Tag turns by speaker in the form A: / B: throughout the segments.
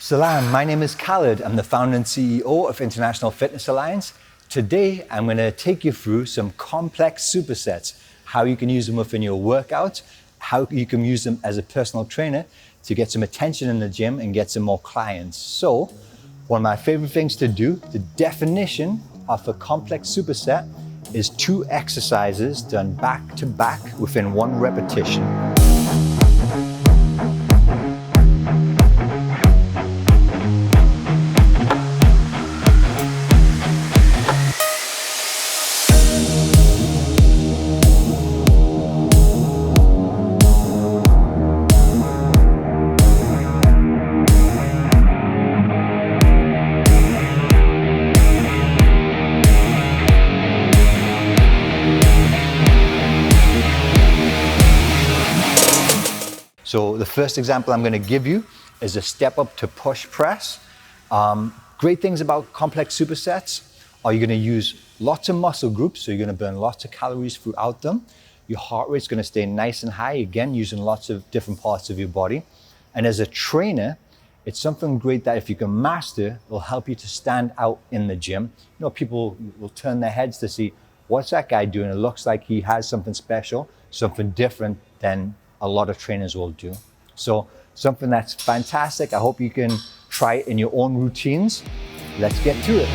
A: Salam, my name is Khalid. I'm the founder and CEO of International Fitness Alliance. Today, I'm going to take you through some complex supersets, how you can use them within your workouts, how you can use them as a personal trainer to get some attention in the gym and get some more clients. So, one of my favorite things to do, the definition of a complex superset is 2 exercises done back to back within 1 repetition. So the first example I'm going to give you is a step up to push press. Great things about complex supersets are you're going to use lots of muscle groups, so you're going to burn lots of calories throughout them. Your heart rate's going to stay nice and high, again, using lots of different parts of your body. And as a trainer, it's something great that if you can master, will help you to stand out in the gym. You know, people will turn their heads to see, what's that guy doing? It looks like he has something special, something different than a lot of trainers will do. So something that's fantastic. I hope you can try it in your own routines. Let's get to it.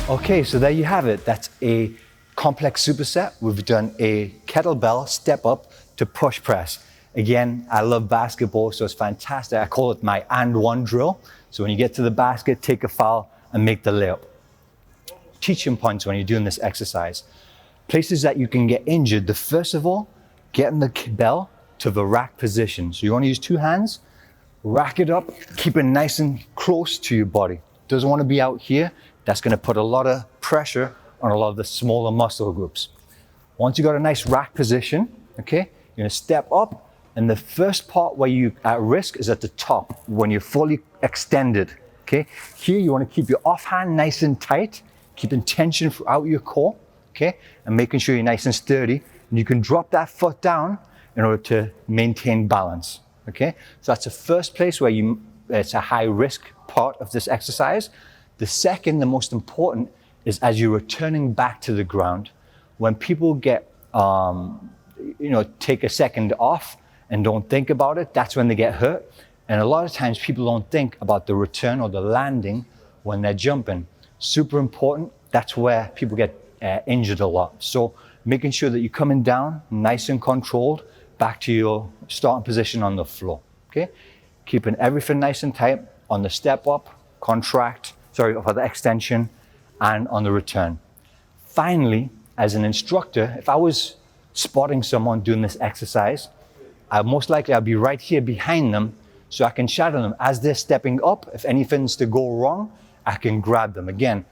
A: Okay, so there you have it. That's a complex superset. We've done a kettlebell step up to push press. Again, I love basketball, so it's fantastic. I call it my and one drill. So when you get to the basket, take a foul and make the layup. Teaching points when you're doing this exercise. Places that you can get injured. The first of all, getting the bell to the rack position. So you want to use 2 hands, rack it up, keep it nice and close to your body. Doesn't want to be out here. That's going to put a lot of pressure on a lot of the smaller muscle groups. Once you got a nice rack position, okay, you're going to step up, and the first part where you're at risk is at the top, when you're fully extended, okay? Here you want to keep your offhand nice and tight, keeping tension throughout your core, okay, and making sure you're nice and sturdy, and you can drop that foot down in order to maintain balance, okay? So that's the first place where it's a high risk part of this exercise. The second, the most important, is as you're returning back to the ground. When people get, take a second off and don't think about it, that's when they get hurt. And a lot of times people don't think about the return or the landing when they're jumping. Super important. That's where people get injured a lot. So making sure that you're coming down nice and controlled back to your starting position on the floor. Okay, keeping everything nice and tight on the step up, for the extension, and on the return. Finally, as an instructor, if I was spotting someone doing this exercise, most likely I'd be right here behind them so I can shadow them. As they're stepping up, if anything's to go wrong, I can grab them. Again,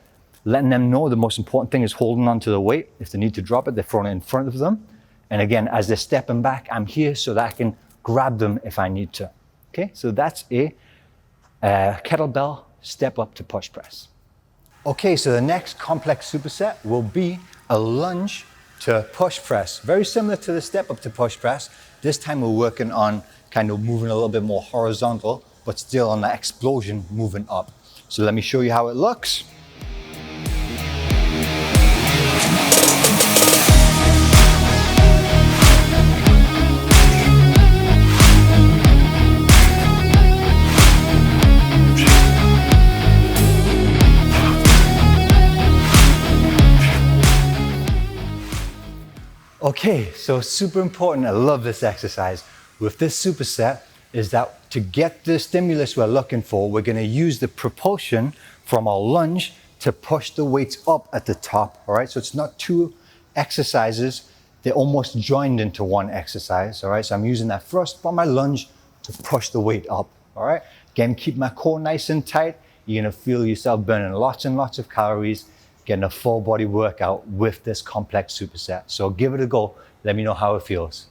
A: letting them know the most important thing is holding on to the weight. If they need to drop it, they're throwing it in front of them. And again, as they're stepping back, I'm here so that I can grab them if I need to. Okay, so that's a kettlebell step up to push press. Okay, so the next complex superset will be a lunge to push press. Very similar to the step up to push press. This time we're working on kind of moving a little bit more horizontal, but still on that explosion moving up. So let me show you how it looks. Okay, so super important, I love this exercise. With this superset is that to get the stimulus we're looking for, we're gonna use the propulsion from our lunge to push the weights up at the top, all right? So it's not 2 exercises, they're almost joined into 1 exercise, all right? So I'm using that first from my lunge to push the weight up, all right? Again, keep my core nice and tight. You're gonna feel yourself burning lots and lots of calories, getting a full body workout with this complex superset. So give it a go. Let me know how it feels.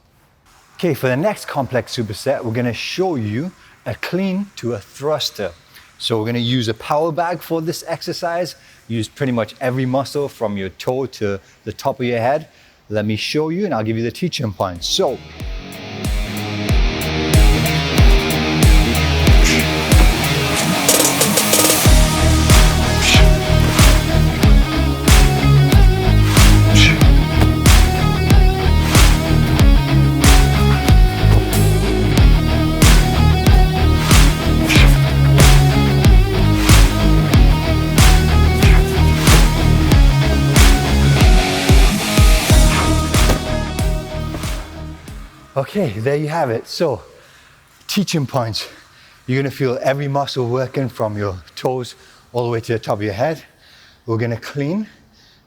A: Okay, for the next complex superset, we're gonna show you a clean to a thruster. So we're gonna use a power bag for this exercise. Use pretty much every muscle from your toe to the top of your head. Let me show you and I'll give you the teaching points. So, okay, there you have it. So, teaching points. You're gonna feel every muscle working from your toes all the way to the top of your head. We're gonna clean,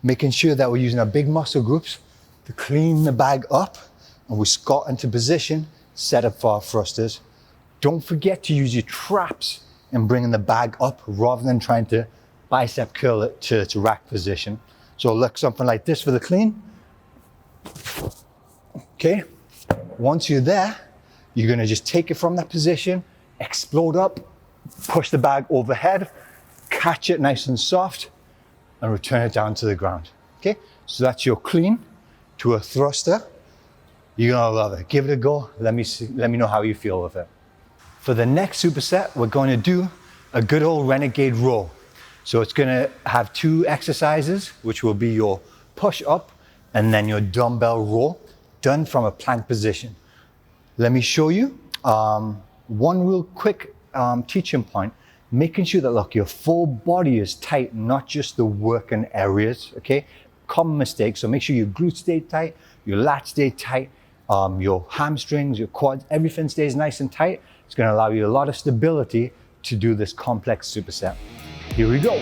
A: making sure that we're using our big muscle groups to clean the bag up, and we squat into position, set up for our thrusters. Don't forget to use your traps in bringing the bag up rather than trying to bicep curl it to rack position. So look, something like this for the clean. Okay. Once you're there, you're gonna just take it from that position, explode up, push the bag overhead, catch it nice and soft, and return it down to the ground. Okay, so that's your clean to a thruster. You're gonna love it. Give it a go. Let me know how you feel with it. For the next superset, we're going to do a good old Renegade row. So it's gonna have two exercises, which will be your push up and then your dumbbell row, done from a plank position. Let me show you one real quick teaching point, making sure that, look, your full body is tight, not just the working areas, okay? Common mistake, so make sure your glutes stay tight, your lats stay tight, your hamstrings, your quads, everything stays nice and tight. It's gonna allow you a lot of stability to do this complex superset. Here we go.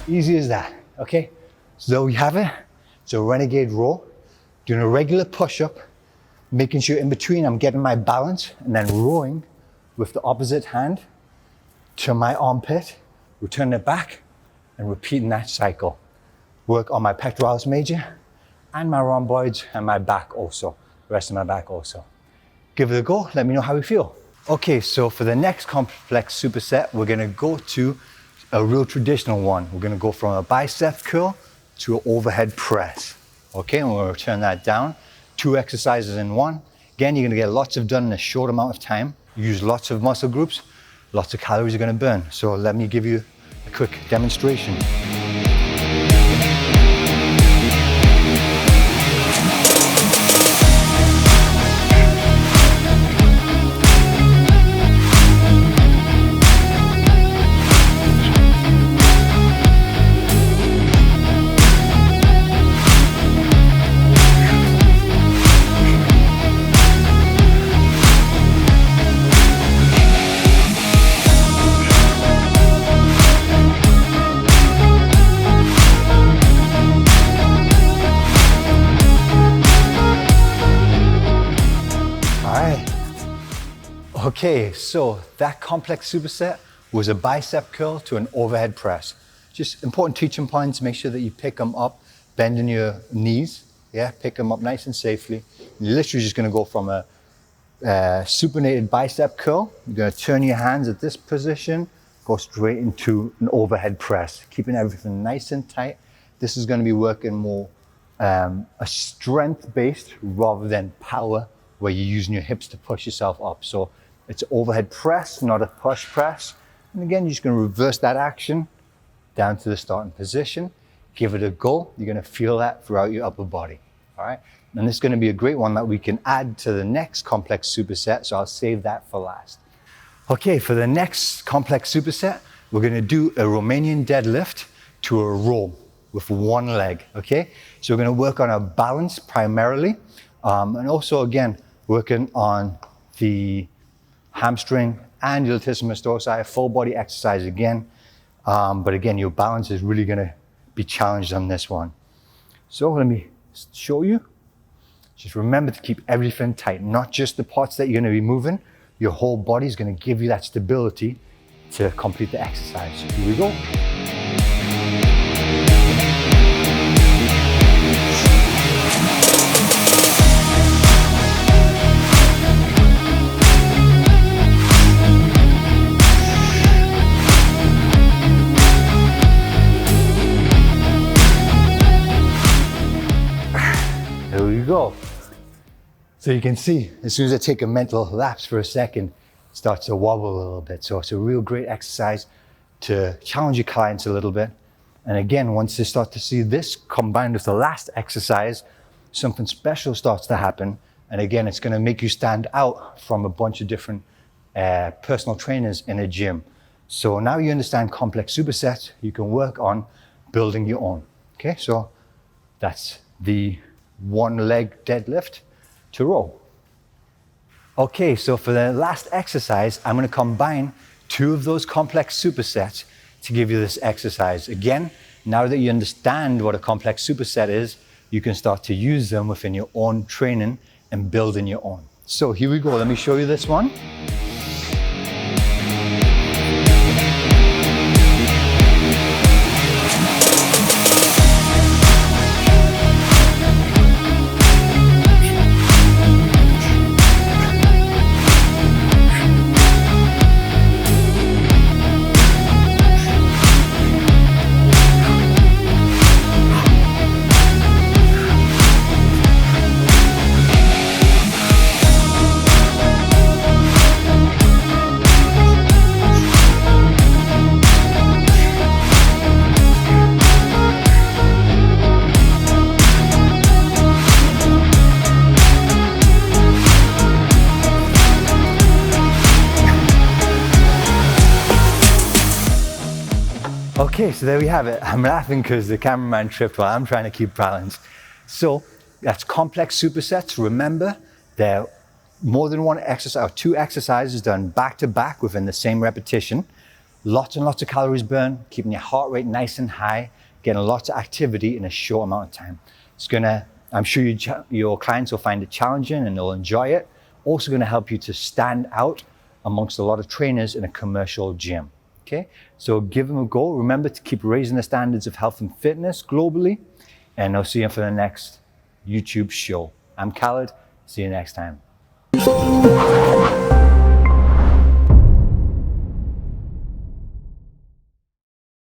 A: Easy as that, okay? So there we have it. It's a Renegade row, doing a regular push-up, making sure in between I'm getting my balance, and then rowing with the opposite hand to my armpit, return it back, and repeating that cycle. Work on my pectoralis major, and my rhomboids, and my back also, the rest of my back also. Give it a go, let me know how you feel. Okay, so for the next complex superset, we're gonna go to a real traditional one. We're gonna go from a bicep curl to an overhead press. Okay, and we'll turn that down. Two exercises in one. Again, you're gonna get lots of done in a short amount of time. Use lots of muscle groups, lots of calories are gonna burn. So let me give you a quick demonstration. Okay, so that complex superset was a bicep curl to an overhead press. Just important teaching points, make sure that you pick them up, bending your knees, yeah, pick them up nice and safely. You're literally just gonna go from a supinated bicep curl. You're gonna turn your hands at this position, go straight into an overhead press, keeping everything nice and tight. This is gonna be working more a strength-based rather than power, where you're using your hips to push yourself up. So it's an overhead press, not a push press. And again, you're just gonna reverse that action down to the starting position. Give it a go. You're gonna feel that throughout your upper body, all right? And this is gonna be a great one that we can add to the next complex superset, so I'll save that for last. Okay, for the next complex superset, we're gonna do a Romanian deadlift to a row. with one leg, okay? So we're gonna work on our balance primarily, and also again, working on the hamstring and your latissimus dorsi, full body exercise again. But again, your balance is really gonna be challenged on this one. So let me show you. Just remember to keep everything tight, not just the parts that you're gonna be moving. Your whole body is gonna give you that stability to complete the exercise. So here we go. There we go. So you can see, as soon as I take a mental lapse for a second, it starts to wobble a little bit. So it's a real great exercise to challenge your clients a little bit. And again, once they start to see this combined with the last exercise, something special starts to happen. And again, it's gonna make you stand out from a bunch of different personal trainers in a gym. So now you understand complex supersets, you can work on building your own. Okay, so that's the one leg deadlift to row. Okay, so for the last exercise, I'm gonna combine two of those complex supersets to give you this exercise. Again, now that you understand what a complex superset is, you can start to use them within your own training and building your own. So here we go, let me show you this one. Okay, so there we have it. I'm laughing because the cameraman tripped while I'm trying to keep balance. So that's complex supersets. Remember, they're more than one exercise, or two exercises done back to back within the same repetition. Lots and lots of calories burned, keeping your heart rate nice and high, getting lots of activity in a short amount of time. It's gonna, I'm sure your clients will find it challenging and they'll enjoy it. Also gonna help you to stand out amongst a lot of trainers in a commercial gym. Okay, so give them a go. Remember to keep raising the standards of health and fitness globally, and I'll see you for the next YouTube show. I'm Khalid. See you next time.